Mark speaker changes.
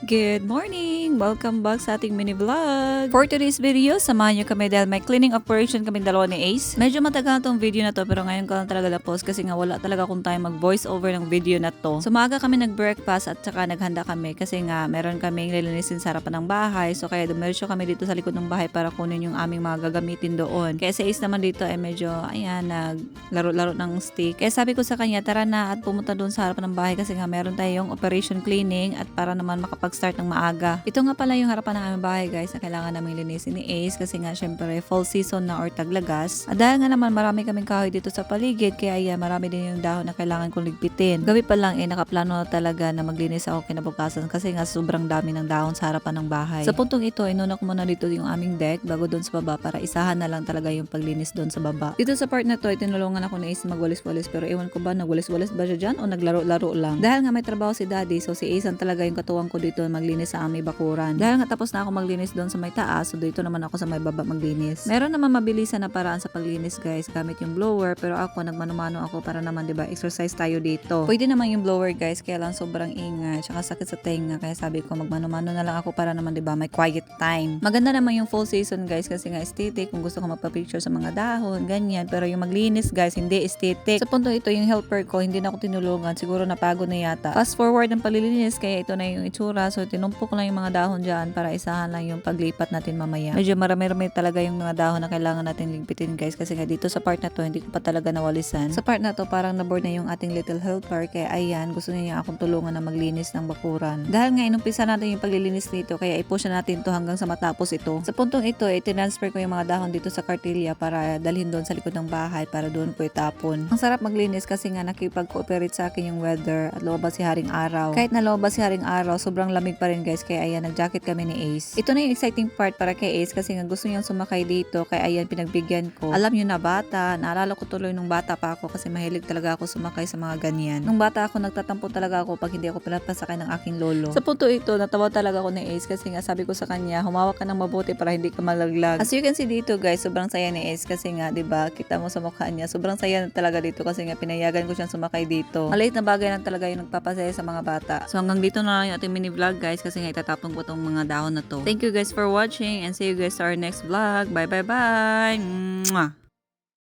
Speaker 1: Good morning! Welcome back sa ating mini vlog. For today's video, samahan nyo kami dahil may cleaning operation kami dalawa ni Ace. Medyo matagal tong video na to pero ngayon ko lang talaga na-post kasi nga wala talaga akong time mag-voice over ng video na to. So maaga kami nag-breakfast at saka naghanda kami kasi nga meron kaming lilinisin sa harapan ng bahay. So kaya dumiretso kami dito sa likod ng bahay para kunin yung aming mga gagamitin doon. Kaya si Ace naman dito ay medyo ayan naglaro-laro ng stick. Kaya sabi ko sa kanya tara na at pumunta doon sa harapan ng bahay kasi nga meron tayong operation cleaning at para naman makapag-start ng maaga. Ito nga pala yung harapan ng aming bahay guys na kailangan namin linisin ni Ace kasi nga syempre fall season na or taglagas. At dahil nga naman marami kaming kahoy dito sa paligid kaya ayan marami din yung dahon na kailangan kong ligpitin. Gabi pa lang nakaplano na talaga na maglinis ako kinabukasan kasi nga sobrang dami ng dahon sa harapan ng bahay. Sa puntong ito inuna ko muna dito yung aming deck bago doon sa baba para isahan na lang talaga yung paglinis doon sa baba. Dito sa part na to tinulungan ako ni Ace magwalis-walis pero ewan ko ba nagwalis-walis ba siya dyan o naglaro-laro lang. Dahil nga may trabaho si Daddy so si Ace ang talaga yung katuwang ko dito maglinis sa aming bakuran. Dahil nga tapos na ako maglinis doon sa may taas, so dito naman ako sa may baba maglinis. Meron naman mabilisan na paraan sa paglinis guys, gamit yung blower, pero ako nagmano-mano ako para naman 'di ba exercise tayo dito. Pwede naman yung blower guys, kaya lang sobrang ingay, tsaka sakit sa tenga, kaya sabi ko magmano-mano na lang ako para naman 'di ba may quiet time. Maganda naman yung fall season guys kasi nga aesthetic kung gusto ko magpa-picture sa mga dahon, ganyan, pero yung maglinis guys hindi aesthetic. Sa punto ito yung helper ko, hindi na ako tinulungan, siguro napagod na yata. Fast forward ang paglilinis, kaya ito na yung itsura, so tinumpok lang yung mga dahon dyan para isahan lang yung paglipat natin mamaya. Medyo marami-rami talaga yung mga dahon na kailangan natin ligpitin guys kasi nga dito sa part na to hindi ko pa talaga nawalisan. Sa part na to parang naboard na yung ating little helper kaya ayan gusto niya akong tulungan na maglinis ng bakuran. Dahil nga inumpisa natin yung paglilinis dito kaya i-push na natin to hanggang sa matapos ito. Sa puntong ito transfer ko yung mga dahon dito sa kartilya para dalhin doon sa likod ng bahay para doon ko itapon. Ang sarap maglinis kasi nga nakipag-cooperate sa akin yung weather at lumabas si Haring Araw. Kahit na lumabas si Haring Araw sobrang lamig pa rin guys kaya ayan nag-jacket kami ni Ace. Ito na yung exciting part para kay Ace kasi nga gusto niyang sumakay dito kaya ayan pinagbigyan ko. Alam niyo na bata, naalala ko tuloy nung bata pa ako kasi mahilig talaga ako sumakay sa mga ganyan. Nung bata ako nagtatampo talaga ako pag hindi ako pinapasakay ng aking lolo. Sa punto ito natawa talaga ako ni Ace kasi nga sabi ko sa kanya humawak ka ng mabuti para hindi ka malaglag. As you can see dito guys sobrang saya ni Ace kasi nga 'di ba kita mo sa mukha niya sobrang saya na talaga dito kasi nga pinayagan ko siyang sumakay dito. Maliit na bagay lang talaga yung nagpapasaya sa mga bata. So hanggang dito na lang yung ating mini vlog guys kasi nga itatapon ko tong mga dahon na to. Thank you guys for watching and see you guys to our next vlog. Bye bye bye! Mwah!